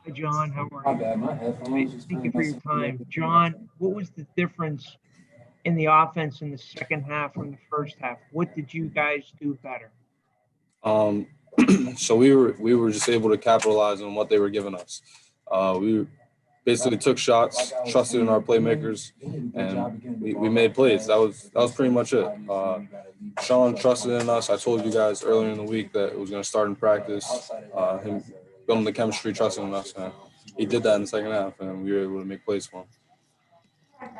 Hi, John. How are you? Thank you for your time. John, what was the difference in the offense in the second half from the first half? What did you guys do better? Um, so we were just able to capitalize on what they were giving us. We basically took shots, trusted in our playmakers, and we made plays. That was pretty much it. Sean trusted in us. I told you guys earlier in the week that it was going to start in practice. Him building the chemistry, trusting in us, and he did that in the second half, and we were able to make plays for him.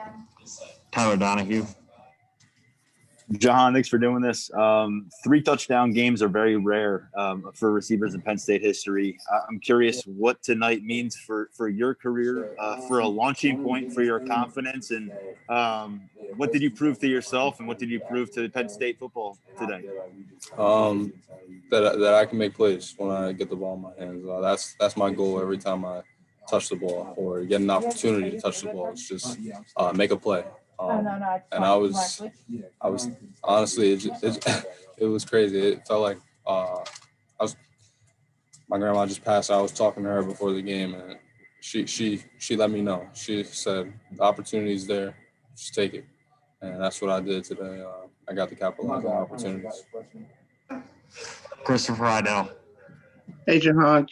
Tyler Donahue. Jahan, thanks for doing this. Three touchdown games are very rare for receivers in Penn State history. I'm curious what tonight means for your career, for a launching point for your confidence, and what did you prove to yourself and what did you prove to Penn State football today? That I can make plays when I get the ball in my hands. That's my goal every time I touch the ball or get an opportunity to touch the ball. It's just make a play. And I was honestly, it was crazy. It felt like my grandma just passed. I was talking to her before the game, and she let me know. She said the opportunity's there, just take it, and that's what I did today. I got to capitalize on opportunities. Christopher Idell. Hey, Jahan,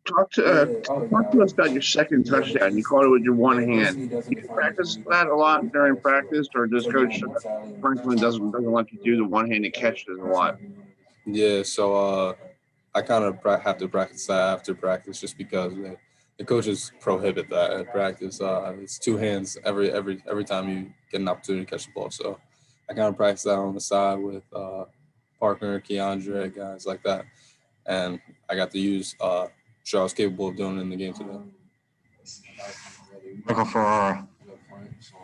talk to us about your second touchdown. You caught it with your one hand. Do you practice that a lot during practice, or does Coach Franklin doesn't let you do the one-handed catches a lot? Yeah, so I kind of have to practice that after practice just because the coaches prohibit that at practice. It's two hands every time you get an opportunity to catch the ball. So I kind of practice that on the side with Parker, Keandre, guys like that. And I got to use show I was capable of doing it in the game today. Michael Ferrara.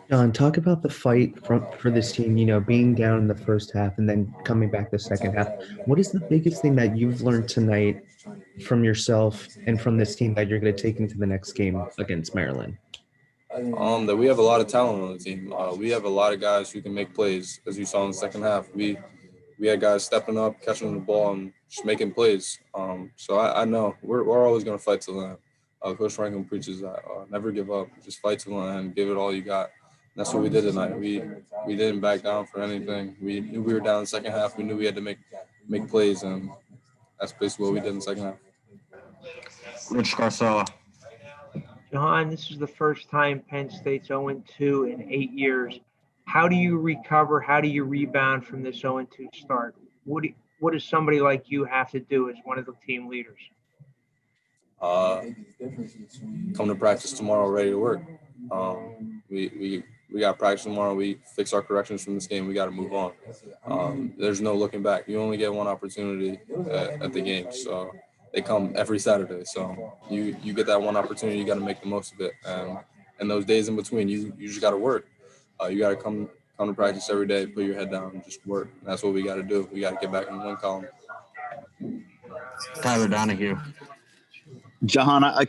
John, talk about the fight for this team, being down in the first half and then coming back the second half. What is the biggest thing that you've learned tonight from yourself and from this team that you're going to take into the next game against Maryland? That we have a lot of talent on the team. We have a lot of guys who can make plays, as you saw in the second half. We had guys stepping up, catching the ball, and just making plays. So I know we're always going to fight to the end. Coach Franklin preaches that never give up, just fight to the end, give it all you got. And that's what we did tonight. We didn't back down for anything. We knew we were down in the second half. We knew we had to make plays, and that's basically what we did in the second half. Rich Garcella. John, this is the first time Penn State's 0-2 in 8 years. How do you recover? How do you rebound from this 0-2 start? What does somebody like you have to do as one of the team leaders? Come to practice tomorrow ready to work. We got practice tomorrow. We fix our corrections from this game. We got to move on. There's no looking back. You only get one opportunity at the game, so they come every Saturday. So you get that one opportunity. You got to make the most of it. And those days in between, you just got to work. You got to come to practice every day, put your head down, and just work. And that's what we got to do. We got to get back in the win column. Tyler Donahue. Jahan, I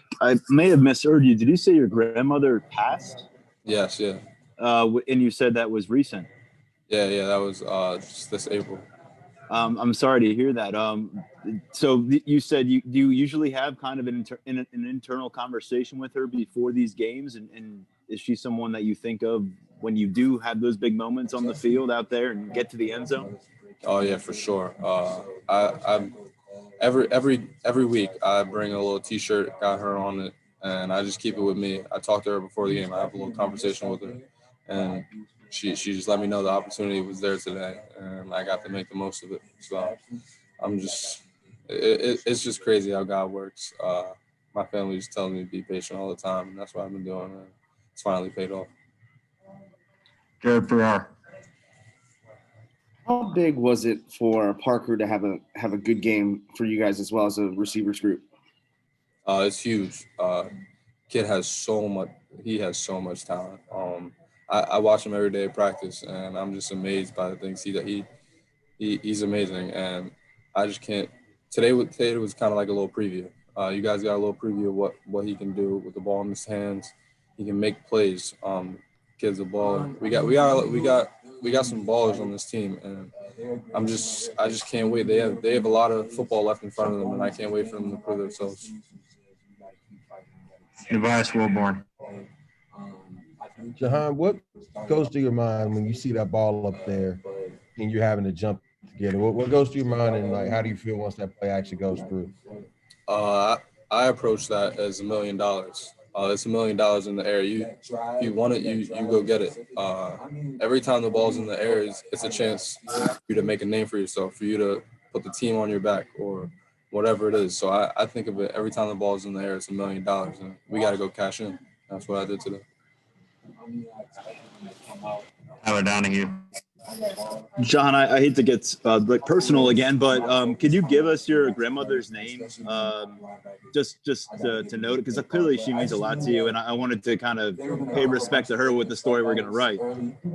may have misheard you. Did you say your grandmother passed? Yes, yeah. And you said that was recent. Yeah, that was just this April. I'm sorry to hear that. So you said do you usually have kind of an internal conversation with her before these games, and is she someone that you think of when you do have those big moments on the field out there and get to the end zone? Oh yeah, for sure. I every week I bring a little T-shirt, got her on it, and I just keep it with me. I talk to her before the game. I have a little conversation with her, and she just let me know the opportunity was there today, and I got to make the most of it. So I'm just it's just crazy how God works. My family just tells me to be patient all the time, and that's what I've been doing. And it's finally paid off. Jared Farrar. How big was it for Parker to have a good game for you guys as well as a receivers group? It's huge. Kid has so much. He has so much talent. I watch him every day at practice, and I'm just amazed by the things he's amazing. And I just can't. Today was kind of like a little preview. You guys got a little preview of what he can do with the ball in his hands. He can make plays. Kid's a baller. We got some ballers on this team, and I just can't wait. They have a lot of football left in front of them, and I can't wait for them to prove themselves. Tobias Wilborn. Jahan, what goes through your mind when you see that ball up there and you're having to jump to get it? What goes through your mind, and like, how do you feel once that play actually goes through? I approach that as $1 million. It's $1 million in the air. If you want it, you go get it. Every time the ball's in the air, it's a chance for you to make a name for yourself, for you to put the team on your back or whatever it is. So I think of it every time the ball's in the air, it's $1 million, and we got to go cash in. That's what I did today. Tyler Donahue. John, I hate to get like personal again, but could you give us your grandmother's name, just to note it, because clearly she means a lot to you, and I wanted to kind of pay respect to her with the story we're going to write.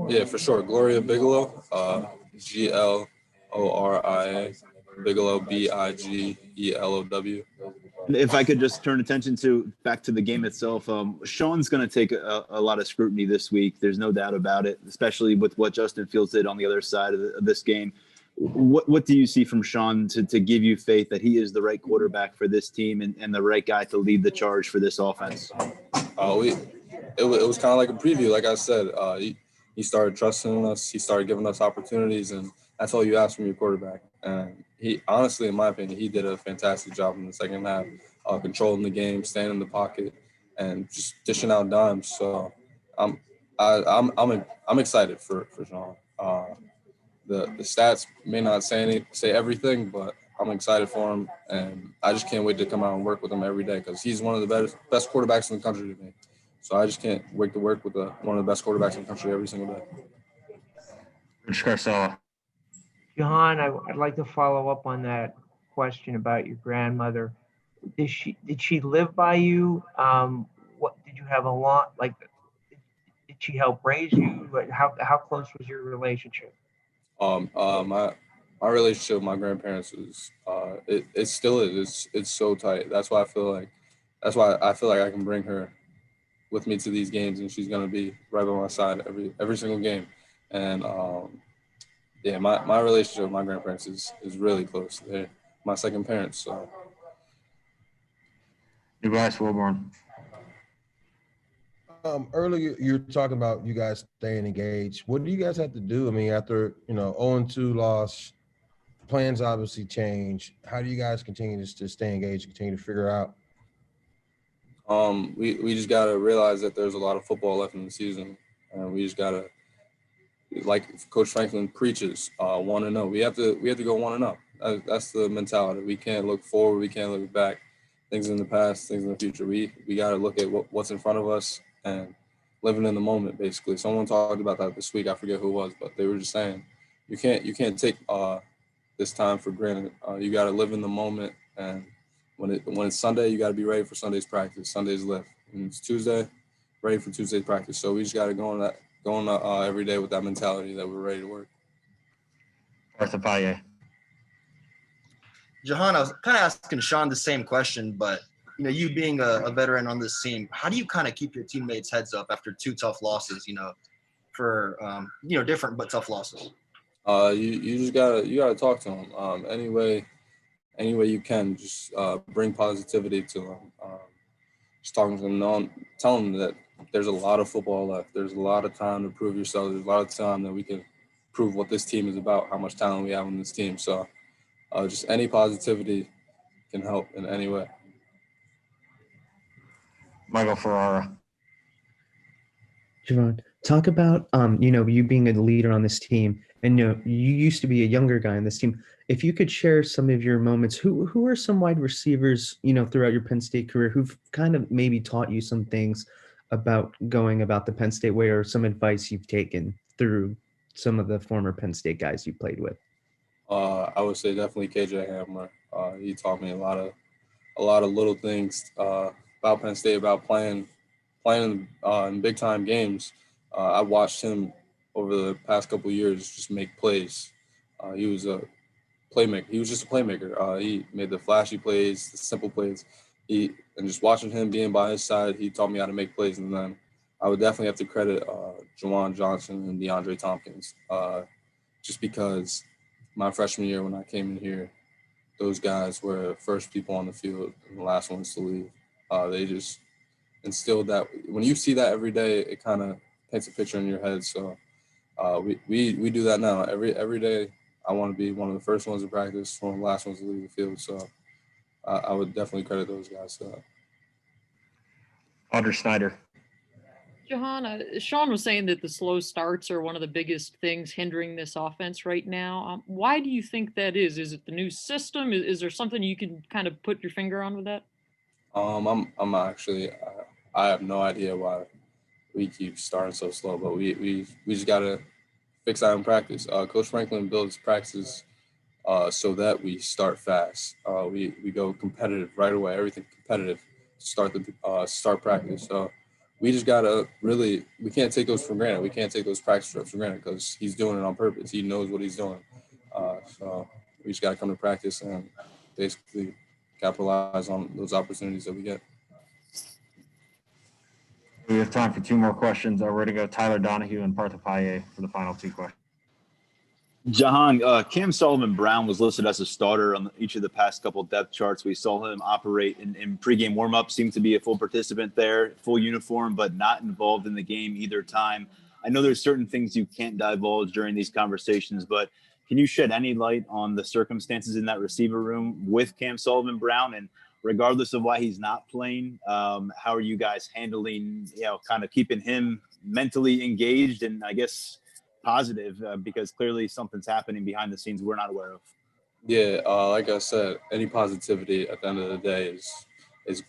Yeah, for sure. Gloria Bigelow, Gloria, Bigelow, Bigelow. If I could just turn attention back to the game itself, Sean's going to take a lot of scrutiny this week. There's no doubt about it, especially with what Justin Fields did on the other side of this game. What do you see from Sean to give you faith that he is the right quarterback for this team and the right guy to lead the charge for this offense? It was kind of like a preview. Like I said, he started trusting us. He started giving us opportunities, and that's all you ask from your quarterback. And he, honestly, in my opinion, he did a fantastic job in the second half, controlling the game, staying in the pocket, and just dishing out dimes. So I'm excited for Sean. The stats may not say everything, but I'm excited for him, and I just can't wait to come out and work with him every day because he's one of the best quarterbacks in the country to me. So I just can't wait to work with one of the best quarterbacks in the country every single day. Rich Garcella. Jahan, I'd like to follow up on that question about your grandmother. Did she live by you? What did you have a lot like? Did she help raise you? How close was your relationship? My relationship with my grandparents is it still is. It's so tight. That's why I feel like I can bring her with me to these games, and she's gonna be right by my side every single game. And yeah, my relationship with my grandparents is really close. They're my second parents. So. Tobias Wilborn. Earlier you were talking about you guys staying engaged. What do you guys have to do? I mean, after 0-2 loss, plans obviously change. How do you guys continue to stay engaged, continue to figure out? We just gotta realize that there's a lot of football left in the season, and we just gotta, like Coach Franklin preaches, 1-0. We have to go 1-0. That's the mentality. We can't look forward. We can't look back. Things in the past, things in the future. We gotta look at what's in front of us and living in the moment. Basically, someone talked about that this week. I forget who it was, but they were just saying you can't take this time for granted. You gotta live in the moment, and when it's Sunday, you gotta be ready for Sunday's practice. Sunday's lift. When it's Tuesday, ready for Tuesday's practice. So we just gotta go on every day with that mentality that we're ready to work. Arthur Paye. Jahan, I was kind of asking Sean the same question, but you being a veteran on this team, how do you kind of keep your teammates' heads up after two tough losses? For different but tough losses. You just gotta talk to them. Any way you can. Just bring positivity to them. Just talking to them, telling them that there's a lot of football left. There's a lot of time to prove yourself. There's a lot of time that we can prove what this team is about, how much talent we have on this team. So just any positivity can help in any way. Michael Ferrara. Javon, talk about you being a leader on this team, and you used to be a younger guy on this team. If you could share some of your moments, who are some wide receivers throughout your Penn State career who've kind of maybe taught you some things about going about the Penn State way, or some advice you've taken through some of the former Penn State guys you played with? I would say definitely KJ Hamler. He taught me a lot of little things about Penn State, about playing in big time games. I watched him over the past couple of years just make plays. He was a playmaker. He was just a playmaker. He made the flashy plays, the simple plays. And just watching him being by his side, he taught me how to make plays. And then I would definitely have to credit Jahan Dotson and DeAndre Tompkins, just because my freshman year when I came in here, those guys were first people on the field and the last ones to leave. They just instilled that. When you see that every day, it kind of paints a picture in your head. So we do that now. Every day, I want to be one of the first ones to practice, one of the last ones to leave the field. So I would definitely credit those guys to that. Audrey Snyder. Jahan, Sean was saying that the slow starts are one of the biggest things hindering this offense right now. Why do you think that is? Is it the new system? Is there something you can kind of put your finger on with that? I'm actually I have no idea why we keep starting so slow, but we just gotta fix that in practice. Coach Franklin builds practices so that we start fast. We go competitive right away. Everything competitive. Start practice. So we just gotta we can't take those for granted. We can't take those practice reps for granted because he's doing it on purpose. He knows what he's doing. So we just gotta come to practice and basically capitalize on those opportunities that we get. We have time for 2 more questions. We're going to go Tyler Donahue and Partha Paye for the final 2 questions. Jahan, Cam Sullivan-Brown was listed as a starter on each of the past couple depth charts. We saw him operate in pregame warm-up, seemed to be a full participant there, full uniform, but not involved in the game either time. I know there's certain things you can't divulge during these conversations, but can you shed any light on the circumstances in that receiver room with Cam Sullivan-Brown? And regardless of why he's not playing, how are you guys handling, kind of keeping him mentally engaged and I guess positive because clearly something's happening behind the scenes we're not aware of. Yeah, like I said, any positivity at the end of the day is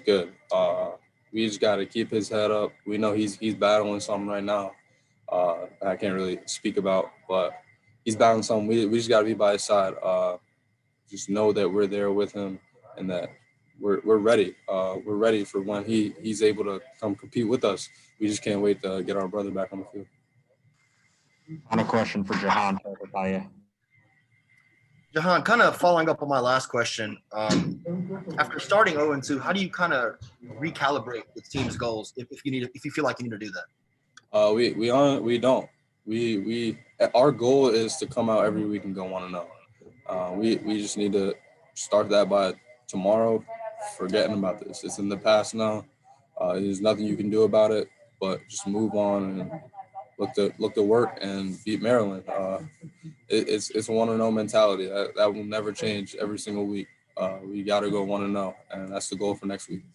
good. We just got to keep his head up. We know he's battling something right now. I can't really speak about, but he's battling something. We just got to be by his side. Just know that we're there with him and that we're ready. We're ready for when he's able to come compete with us. We just can't wait to get our brother back on the field. Final question for Jahan. Jahan, kind of following up on my last question, after starting 0-2, how do you kind of recalibrate the team's goals if you feel like you need to do that? We don't. Our goal is to come out every week and go 1-0. We just need to start that by tomorrow. Forgetting about this. It's in the past now. There's nothing you can do about it, but just move on and look to work and beat Maryland. It's a 1-0 mentality that will never change every single week. We got to go 1-0, and that's the goal for next week.